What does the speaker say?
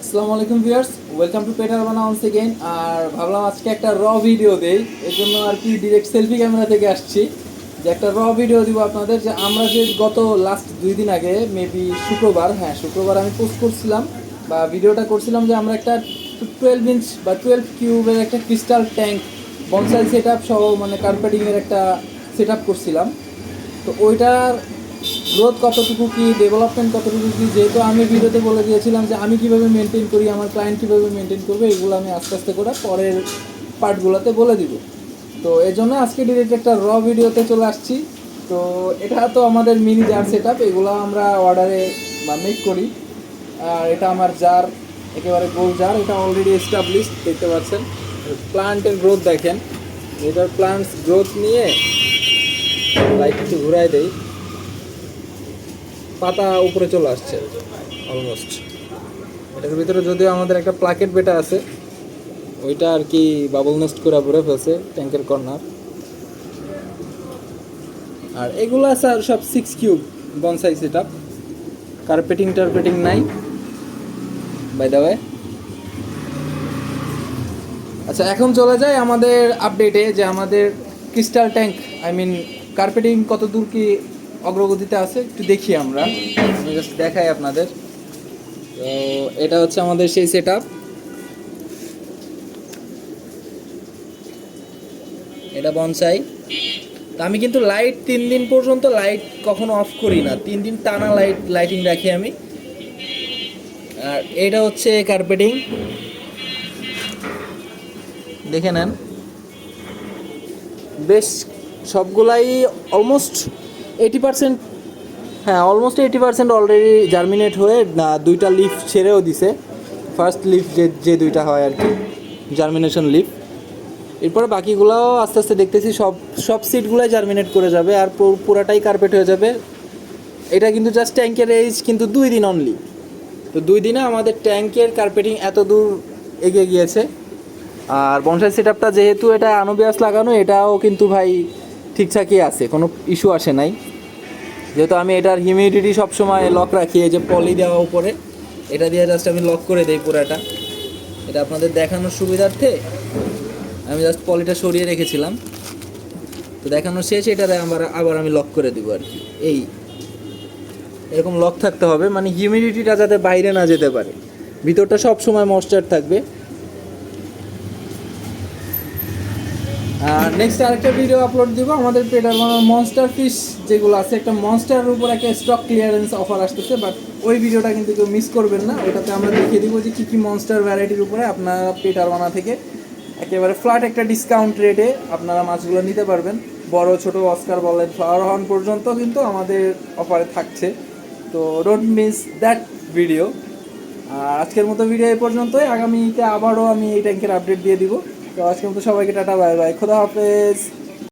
আসসালামু আলাইকুম viewers, welcome to পেটার বানা ওয়ান্স এগেইন। আর ভাবলাম আজকে একটা ভিডিও দেই, এর জন্য আর কি ডিরেক্ট সেলফি ক্যামেরা থেকে আসছি যে একটা ভিডিও দিব আপনাদের। যে আমরা যে গত লাস্ট 2 দিন আগে মেবি শুক্রবার আমি পোস্ট করছিলাম বা ভিডিওটা করছিলাম যে আমরা একটা 12 ইঞ্চ বা 12 কিউবের একটা crystal tank bonsai set up সহ মানে কার্পেটিংয়ের একটা সেট আপ করছিলাম। তো ওইটার গ্রোথ কতটুকু কি, ডেভেলপমেন্ট কতটুকু কি, যেহেতু আমি ভিডিওতে বলে দিয়েছিলাম যে আমি কীভাবে মেনটেন করি, আমার ক্লায়েন্ট কীভাবে মেনটেন করবে, এগুলো আমি আস্তে আস্তে করে পরের পার্টগুলোতে বলে দিব। তো এই জন্য আজকে ডিরেক্ট একটা ভিডিওতে চলে আসছি। তো এটা তো আমাদের মিনি জার সেট আপ, এগুলো আমরা অর্ডারে বা মেক করি। আর এটা আমার জার, একেবারে গোল জার, এটা অলরেডি এস্টাবলিশ দেখতে পাচ্ছেন। প্লান্টের গ্রোথ দেখেন, এটার প্লান্টস গ্রোথ নিয়ে লাইট একটু ঘুরাই দেই, পাতা উপরে চলে আসছে অলমোস্ট। এটার ভিতরে যদিও আমাদের একটা প্লাকেট বেটা আছে, ওইটা আর কি বাবল নেস্ট করে ভরে ফেলছে ট্যাঙ্কের কর্নার। আর এগুলা স্যার সব 6 cube bonsai set up, carpeting নাই বাই দ্য ওয়ে। আচ্ছা, এখন চলে যায় আমাদের আপডেটে, যে আমাদের ক্রিস্টাল ট্যাঙ্ক কার্পেটিং কত দূর কি অগ্রগতিতে আছে একটু দেখি আমরা। আমি জাস্ট দেখাই আপনাদের। তো এটা হচ্ছে আমাদের সেই সেট আপ, এটা বনসাই। তো আমি কিন্তু লাইট 3 দিন পর্যন্ত লাইট কখনো অফ করি না, 3 দিন টানা লাইটিং রাখি আমি। আর এটা হচ্ছে কার্পেটিং, দেখে নেন বেশ সবগুলাই অলমোস্ট 80%, হ্যাঁ অলমোস্ট 80% অলরেডি জার্মিনেট হয়ে 2টা লিফ ছেড়েও দিছে। ফার্স্ট লিফ যে 2টা হয় আর কি, জার্মিনেশন লিফ। এরপরে বাকিগুলোও আস্তে আস্তে দেখতেছি সব সিটগুলাই জার্মিনেট করে যাবে আর পুরাটাই কার্পেট হয়ে যাবে। এটা কিন্তু জাস্ট ট্যাঙ্কের এজ কিন্তু 2 দিন অনলি। তো 2 দিনে আমাদের ট্যাঙ্কের কার্পেটিং এত দূর এগিয়ে গিয়েছে। আর বনসাই সেট আপটা যেহেতু এটা আনুবিয়াস লাগানো, এটাও কিন্তু ভাই ঠিকঠাকই আছে, কোনো ইস্যু আসে নাই। যেহেতু আমি এটার হিউমিডিটি সবসময় লক রাখি, এই যে পলি দেওয়া উপরে, এটা দিয়ে জাস্ট আমি লক করে দিই পুরাটা। এটা আপনাদের দেখানোর সুবিধার্থে আমি জাস্ট পলিটা সরিয়ে রেখেছিলাম। তো দেখানো শেষ, এটারে আবার আমি লক করে দিব আর কি। এরকম লক থাকতে হবে, মানে হিউমিডিটিটা যাতে বাইরে না যেতে পারে, ভিতরটা সব সময় ময়েশ্চার থাকবে। আর নেক্সট আরেকটা ভিডিও আপলোড দিব আমাদের পেটার বানার মনস্টার ফিশ যেগুলো আছে, একটা মনস্টারের উপর একটা স্টক ক্লিয়ারেন্স অফার আসতেছে, বাট ওই ভিডিওটা কিন্তু কেউ মিস করবেন না। ওটাতে আমরা দেখিয়ে দিব যে কী মনস্টার ভ্যারাইটির উপরে আপনারা পেটার বানা থেকে একেবারে ফ্ল্যাট একটা ডিসকাউন্ট রেটে আপনারা মাছগুলো নিতে পারবেন। বড় ছোট অস্কার বলেন, ফ্লাওয়ার হর্ন পর্যন্ত কিন্তু আমাদের অফারে থাকছে। তো ডোন্ট মিস দ্যাট ভিডিও। আর আজকের মতো ভিডিও এই পর্যন্তই, আগামীতে আবারও আমি এই ট্যাঙ্কের আপডেট দিয়ে দিব। তো আজকের মতো সবাইকে টাটা, বাই বাই, খোদা হাফেজ।